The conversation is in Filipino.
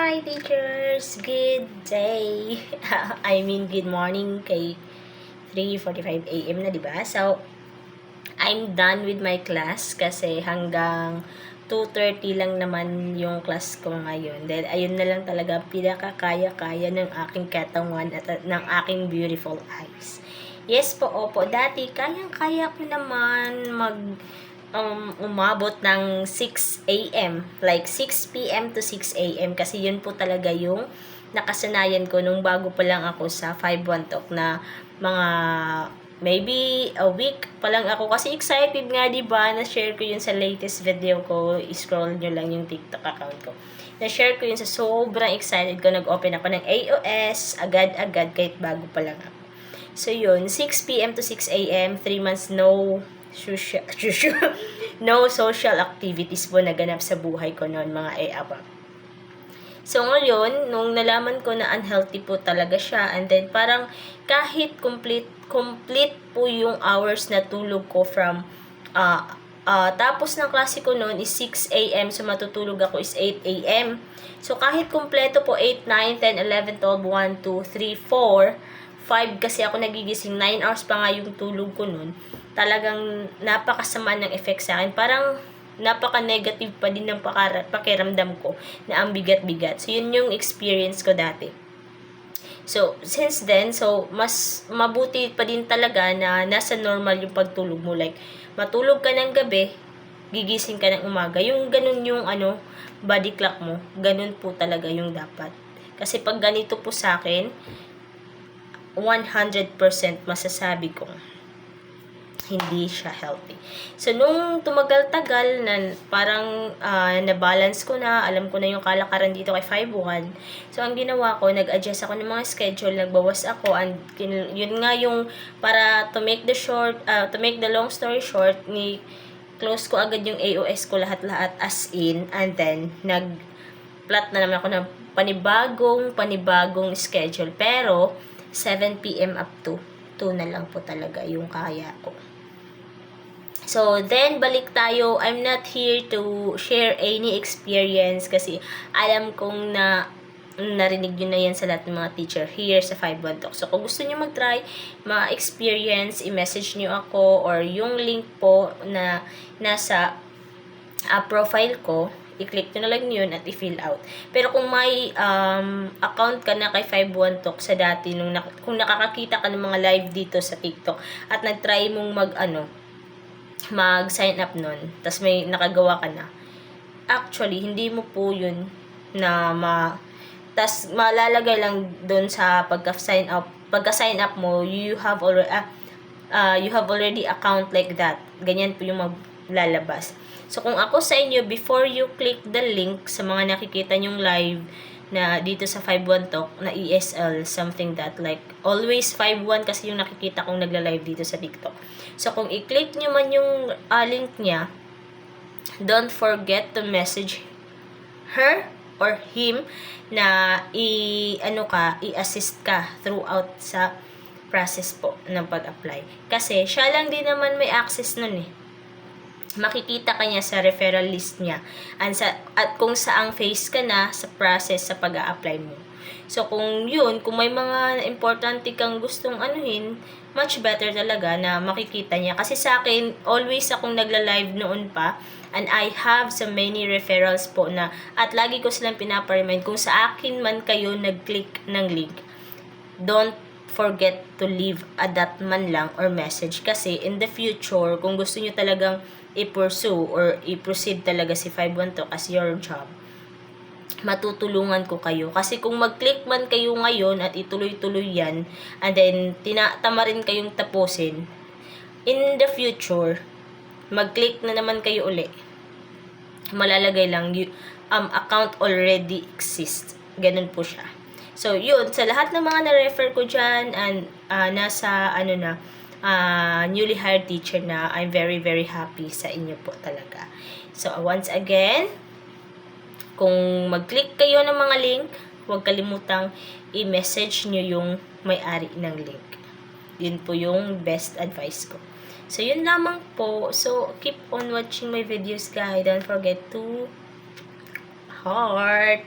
Hi teachers! Good day! Good morning kay 3:45 AM na, diba? So, I'm done with my class kasi hanggang 2:30 lang naman yung class ko ngayon. Then, ayun na lang talaga pinakakaya-kaya ng aking katawan at ng aking beautiful eyes. Yes po, opo. Dati, kayang-kaya ko naman umabot ng 6 AM. Like 6 PM to 6 AM. Kasi yun po talaga yung nakasanayan ko nung bago pa lang ako sa 5-1 Talk na mga maybe a week pa lang ako. Kasi excited nga, diba? Na-share ko yun sa latest video ko. I-scroll nyo lang yung TikTok account ko. Na-share ko yun sa sobrang excited ko. Nag-open ako ng AOS. Agad-agad kahit bago pa lang ako. So yun, 6 PM to 6 AM, 3 months no social activities po naganap sa buhay ko noon, mga abang. So ngayon, nung nalaman ko na unhealthy po talaga siya, and then parang kahit complete po yung hours na tulog ko from tapos ng klase ko noon is 6 AM, so matutulog ako is 8 AM. So kahit kumpleto po 8, 9, 10, 11, 12, 1, 2, 3, 4, 5 kasi ako nagigising, 9 hours pa nga yung tulog ko nun. Talagang napakasama ng effect sa akin. Parang napaka-negative pa din ng pakiramdam ko na ang bigat-bigat. So, yun yung experience ko dati. So, since then, so, mas mabuti pa din talaga na nasa normal yung pagtulog mo. Like, matulog ka ng gabi, gigising ka ng umaga. Yung ganun yung body clock mo, ganun po talaga yung dapat. Kasi pag ganito po sa akin, 100% masasabi kong hindi siya healthy. So, nung tumagal-tagal na parang na-balance ko na, alam ko na yung kalakaran dito kay 5-1. So, ang ginawa ko, nag-adjust ako ng mga schedule, nagbawas ako, and yun nga yung para to make the long story short, close ko agad yung AOS ko lahat-lahat as in, and then nag-plot na naman ako ng panibagong schedule. Pero 7 PM up to 2 na lang po talaga yung kaya ko. So, then, balik tayo. I'm not here to share any experience kasi alam kong narinig nyo na yan sa lahat ng mga teacher here sa 5-1 Talk. So, kung gusto nyo mag-try, ma-experience, i-message nyo ako or yung link po na nasa profile ko, i-click nyo na lang yun at i-fill out. Pero kung may account ka na kay 5-1 Talk sa dati, kung nakakakita ka ng mga live dito sa TikTok at nag-try mong mag-sign up nun, tas may nakagawa ka na, actually, hindi mo po yun na tas malalagay lang dun sa pagka-sign up mo, you have already account like that. Ganyan po yung maglalabas. So, kung ako sa inyo, before you click the link sa mga nakikita nyong live na dito sa 5-1 Talk na ESL, something that like, always 5-1 kasi yung nakikita kong nagla-live dito sa TikTok. So, kung i-click nyo man yung link niya, don't forget to message her or him na i-assist ka throughout sa process po ng pag-apply. Kasi, siya lang din naman may access nun eh. Makikita ka niya sa referral list niya at kung saang phase ka na sa process sa pag-a-apply mo. So, kung may mga importante kang gustong much better talaga na makikita niya. Kasi sa akin, always akong nagla-live noon pa, and I have so many referrals po na, at lagi ko silang pinapa-remind, kung sa akin man kayo nag-click ng link, don't forget to leave a dot man lang or message. Kasi in the future, kung gusto nyo talagang i-pursue or i-proceed talaga si 5-1 Talk as your job, matutulungan ko kayo. Kasi kung mag-click man kayo ngayon at ituloy-tuloy yan, and then tinatama rin kayong tapusin, in the future, mag-click na naman kayo uli, malalagay lang, account already exists. Ganun po siya. So, yun, sa lahat ng mga na-refer ko dyan, and nasa, newly hired teacher na, I'm very, very happy sa inyo po talaga. So, once again, kung mag-click kayo ng mga link, huwag kalimutang i-message nyo yung may-ari ng link. Yun po yung best advice ko. So, yun lamang po. So, keep on watching my videos, guys. Don't forget to heart.